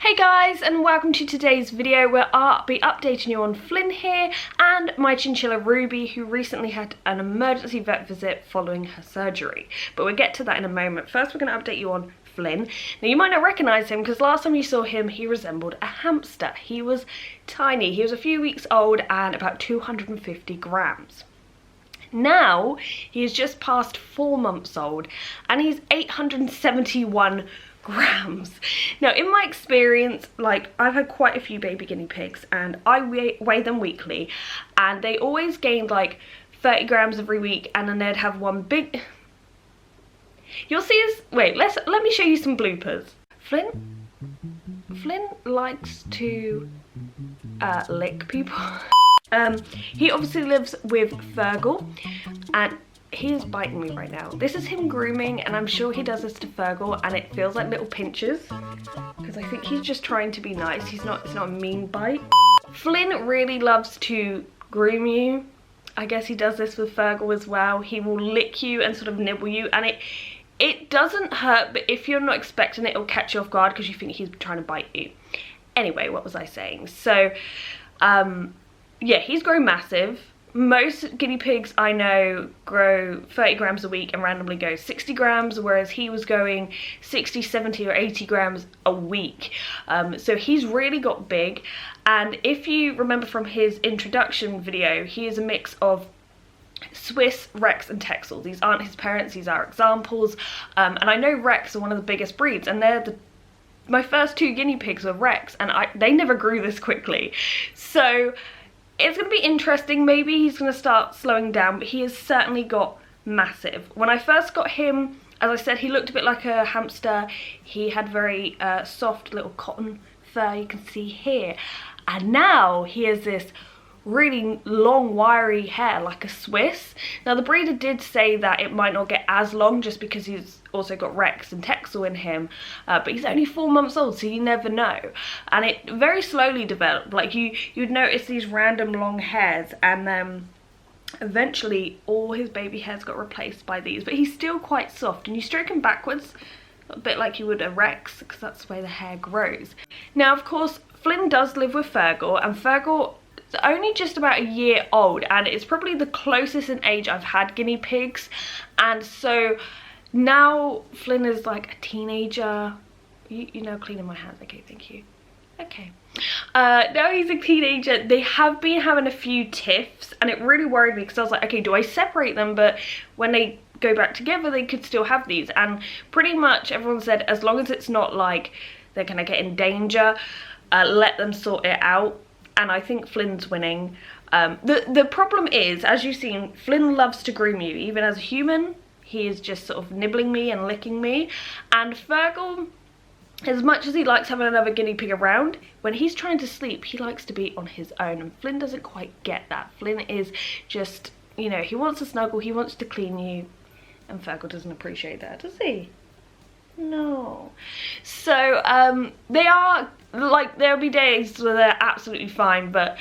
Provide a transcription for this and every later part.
Hey guys, and welcome to today's video where I'll be updating you on Flynn here and my chinchilla Ruby, who recently had an emergency vet visit following her surgery. But we'll get to that in a moment. First we're going to update you on Flynn. Now you might not recognise him because last time you saw him he resembled a hamster. He was tiny, he was a few weeks old and about 250 grams. Now he is just past 4 months old and he's 871 grams. Now in my experience, like, I've had quite a few baby guinea pigs and I weigh them weekly and they always gained like 30 grams every week, and then they'd have one big, you'll see us, wait, let me show you some bloopers. Flynn likes to lick people. He obviously lives with Fergal and he is biting me right now. This is him grooming, and I'm sure he does this to Fergal and it feels like little pinches because I think he's just trying to be nice. It's not a mean bite. Flynn really loves to groom you. I guess he does this with Fergal as well. He will lick you and sort of nibble you, and it doesn't hurt, but if you're not expecting it, it'll catch you off guard because you think he's trying to bite you. Anyway, what was I saying? So yeah, he's grown massive. Most guinea pigs I know grow 30 grams a week and randomly go 60 grams, whereas he was going 60, 70 or 80 grams a week. So he's really got big, and if you remember from his introduction video, he is a mix of Swiss, Rex and Texel. These aren't his parents, these are examples. And I know Rex are one of the biggest breeds, and my first 2 guinea pigs were Rex, and they never grew this quickly. So it's going to be interesting. Maybe he's going to start slowing down, but he has certainly got massive. When I first got him, as I said, he looked a bit like a hamster. He had very soft little cotton fur, you can see here. And now he has this really long wiry hair like a Swiss. Now the breeder did say that it might not get as long just because he's also got Rex and Texel in him, but he's only 4 months old, so you never know. And it very slowly developed. Like you'd notice these random long hairs, and then eventually all his baby hairs got replaced by these, but he's still quite soft, and you stroke him backwards a bit like you would a Rex because that's the way the hair grows. Now of course Flynn does live with Fergal, and Fergal is only just about a year old, and it's probably the closest in age I've had guinea pigs. And so now Flynn is like a teenager. You know, cleaning my hands. Okay, thank you. Okay. Now he's a teenager. They have been having a few tiffs, and it really worried me because I was like, okay, do I separate them? But when they go back together, they could still have these. And pretty much everyone said as long as it's not like they're gonna get in danger, let them sort it out. And I think Flynn's winning. The problem is, as you've seen, Flynn loves to groom you. Even as a human, he is just sort of nibbling me and licking me. And Fergal, as much as he likes having another guinea pig around, when he's trying to sleep, he likes to be on his own. And Flynn doesn't quite get that. Flynn is just, you know, he wants to snuggle, he wants to clean you. And Fergal doesn't appreciate that, does he? No. So they are, like, there'll be days where they're absolutely fine, but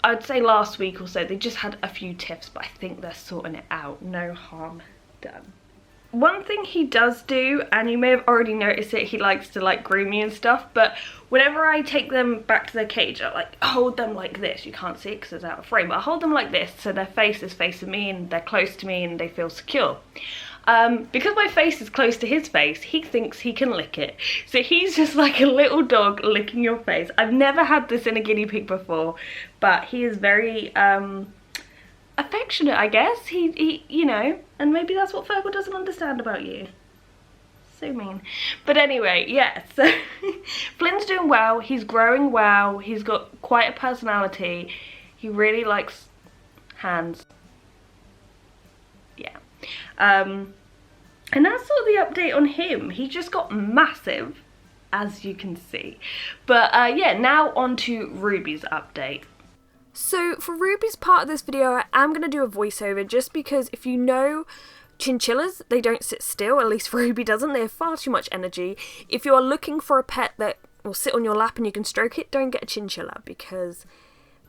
I'd say last week or so they just had a few tiffs, but I think they're sorting it out. No harm done. One thing he does do, and you may have already noticed it, he likes to like groom me and stuff, but whenever I take them back to their cage, I like hold them like this. You can't see it because it's out of frame, but I hold them like this so their face is facing me and they're close to me and they feel secure. Because my face is close to his face, he thinks he can lick it. So he's just like a little dog licking your face. I've never had this in a guinea pig before, but he is very affectionate, I guess. He you know, and maybe that's what Fergal doesn't understand about you. So mean. But anyway, yeah, so Flynn's doing well, he's growing well, he's got quite a personality, he really likes hands. Yeah. And that's sort of the update on him. He just got massive, as you can see. But yeah, now on to Ruby's update. So for Ruby's part of this video, I am going to do a voiceover just because if you know chinchillas, they don't sit still, at least Ruby doesn't. They have far too much energy. If you are looking for a pet that will sit on your lap and you can stroke it, don't get a chinchilla because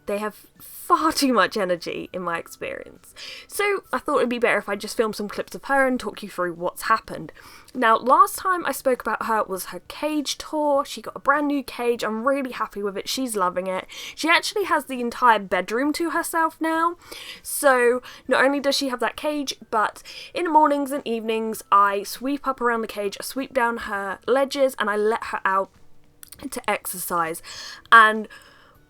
They have far too much energy in my experience. So I thought it'd be better if I just filmed some clips of her and talk you through what's happened. Now, last time I spoke about her was her cage tour. She got a brand new cage. I'm really happy with it. She's loving it. She actually has the entire bedroom to herself now. So not only does she have that cage, but in the mornings and evenings, I sweep up around the cage, I sweep down her ledges, and I let her out to exercise. And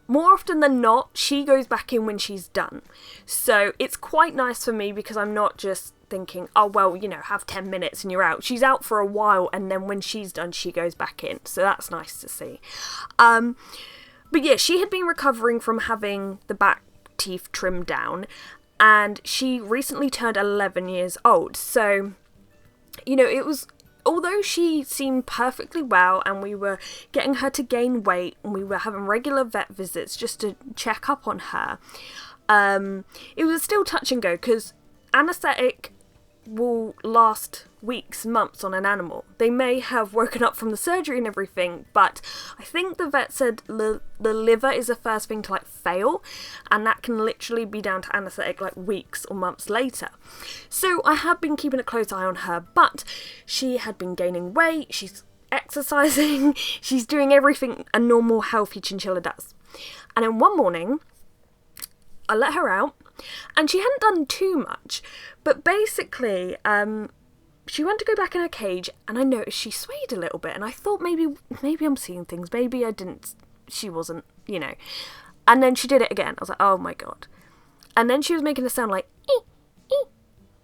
more often than not, she goes back in when she's done. So it's quite nice for me because I'm not just thinking, oh, well, you know, have 10 minutes and you're out. She's out for a while, and then when she's done, she goes back in. So that's nice to see. But yeah, she had been recovering from having the back teeth trimmed down, and she recently turned 11 years old. So, you know, it was... Although she seemed perfectly well and we were getting her to gain weight and we were having regular vet visits just to check up on her, it was still touch and go because anaesthetic will last weeks, months on an animal. They may have woken up from the surgery and everything, but I think the vet said the liver is the first thing to fail, and that can literally be down to anaesthetic weeks or months later. So I have been keeping a close eye on her, but she had been gaining weight, she's exercising, she's doing everything a normal healthy chinchilla does. And then one morning I let her out, and she hadn't done too much, but basically she went to go back in her cage, and I noticed she swayed a little bit, and I thought maybe I'm seeing things, maybe I didn't, she wasn't, you know. And then she did it again. I was like, oh my god. And then she was making a sound like ee, ee,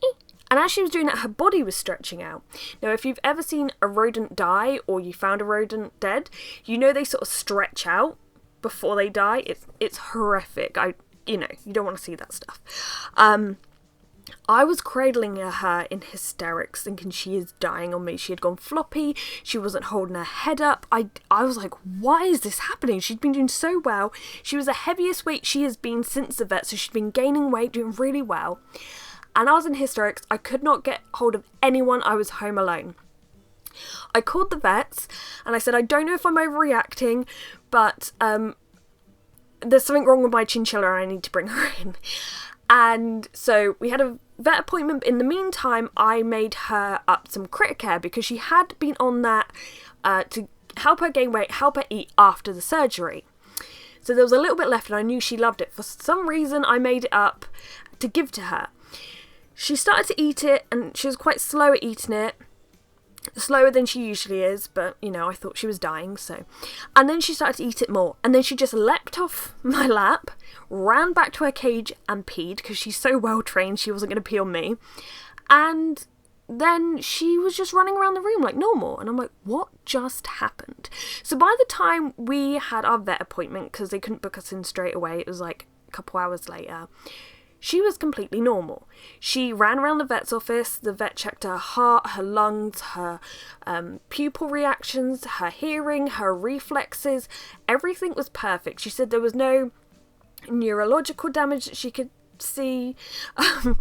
ee. And as she was doing that, her body was stretching out. Now, if you've ever seen a rodent die, or you found a rodent dead, you know they sort of stretch out before they die. It's horrific. You know, you don't want to see that stuff. I was cradling her in hysterics, thinking she is dying on me. She had gone floppy. She wasn't holding her head up. I was like, why is this happening? She'd been doing so well. She was the heaviest weight she has been since the vet, so she'd been gaining weight, doing really well. And I was in hysterics. I could not get hold of anyone. I was home alone. I called the vets, and I said, I don't know if I'm overreacting, but there's something wrong with my chinchilla and I need to bring her in. And so we had a vet appointment. In the meantime, I made her up some critter care because she had been on that to help her gain weight, help her eat after the surgery. So there was a little bit left and I knew she loved it. For some reason, I made it up to give to her. She started to eat it and she was quite slow at eating it. Slower than she usually is, but, you know, I thought she was dying, so. And then she started to eat it more, and then she just leapt off my lap, ran back to her cage and peed, because she's so well trained she wasn't going to pee on me, and then she was just running around the room like normal, and I'm like, what just happened? So by the time we had our vet appointment, because they couldn't book us in straight away, it was like a couple hours later, she was completely normal. She ran around the vet's office, the vet checked her heart, her lungs, her pupil reactions, her hearing, her reflexes, everything was perfect. She said there was no neurological damage that she could see.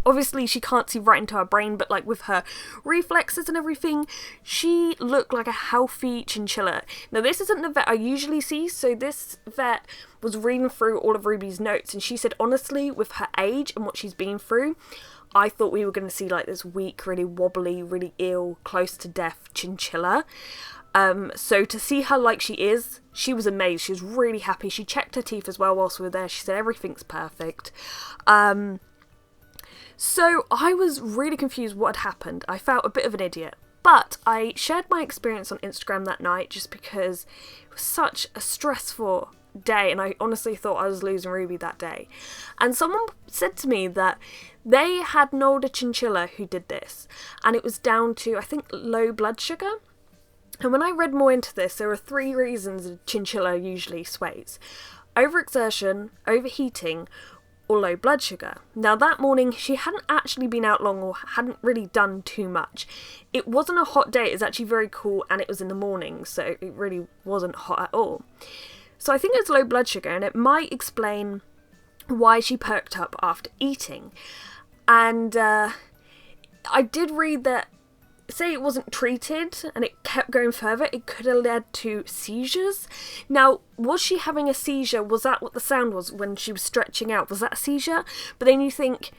Obviously she can't see right into her brain, but with her reflexes and everything, she looked like a healthy chinchilla. Now this isn't the vet I usually see, so this vet was reading through all of Ruby's notes, and she said honestly, with her age and what she's been through, I thought we were going to see this weak, really wobbly, really ill, close to death chinchilla. So to see her like she is, she was amazed. She was really happy. She checked her teeth as well whilst we were there. She said everything's perfect. So I was really confused what had happened. I felt a bit of an idiot. But I shared my experience on Instagram that night just because it was such a stressful day, and I honestly thought I was losing Ruby that day. And someone said to me that they had an older chinchilla who did this, and it was down to, I think, low blood sugar. And when I read more into this, there are 3 reasons a chinchilla usually sways: overexertion, overheating, or low blood sugar. Now that morning, she hadn't actually been out long or hadn't really done too much. It wasn't a hot day, it was actually very cool, and it was in the morning, so it really wasn't hot at all. So I think it's low blood sugar, and it might explain why she perked up after eating. And I did read that say it wasn't treated and it kept going further, it could have led to seizures. Now, was she having a seizure? Was that what the sound was when she was stretching out? Was that a seizure? But then you think,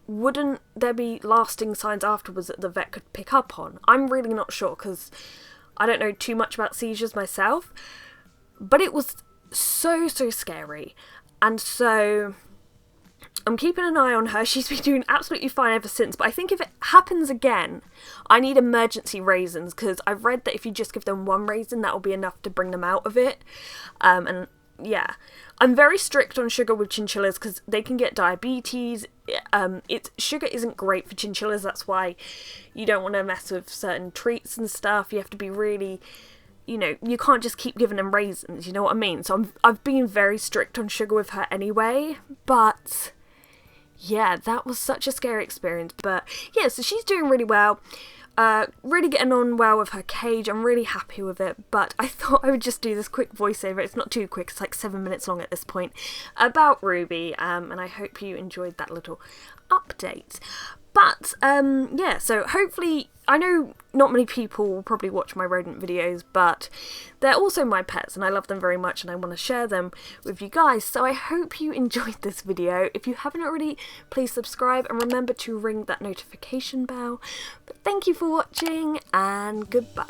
wouldn't there be lasting signs afterwards that the vet could pick up on? I'm really not sure, because I don't know too much about seizures myself. But it was so scary. And so I'm keeping an eye on her. She's been doing absolutely fine ever since. But I think if it happens again, I need emergency raisins, because I've read that if you just give them one raisin, that will be enough to bring them out of it. And yeah, I'm very strict on sugar with chinchillas because they can get diabetes. Sugar isn't great for chinchillas. That's why you don't want to mess with certain treats and stuff. You have to be really, you know, you can't just keep giving them raisins, you know what I mean? So I've been very strict on sugar with her anyway, but yeah, that was such a scary experience. But yeah, so she's doing really well, really getting on well with her cage. I'm really happy with it, but I thought I would just do this quick voiceover. It's not too quick, it's like 7 minutes long at this point, about Ruby, and I hope you enjoyed that little update. But yeah, so hopefully, I know not many people will probably watch my rodent videos, but they're also my pets and I love them very much and I want to share them with you guys. So I hope you enjoyed this video. If you haven't already, please subscribe and remember to ring that notification bell. But thank you for watching and goodbye.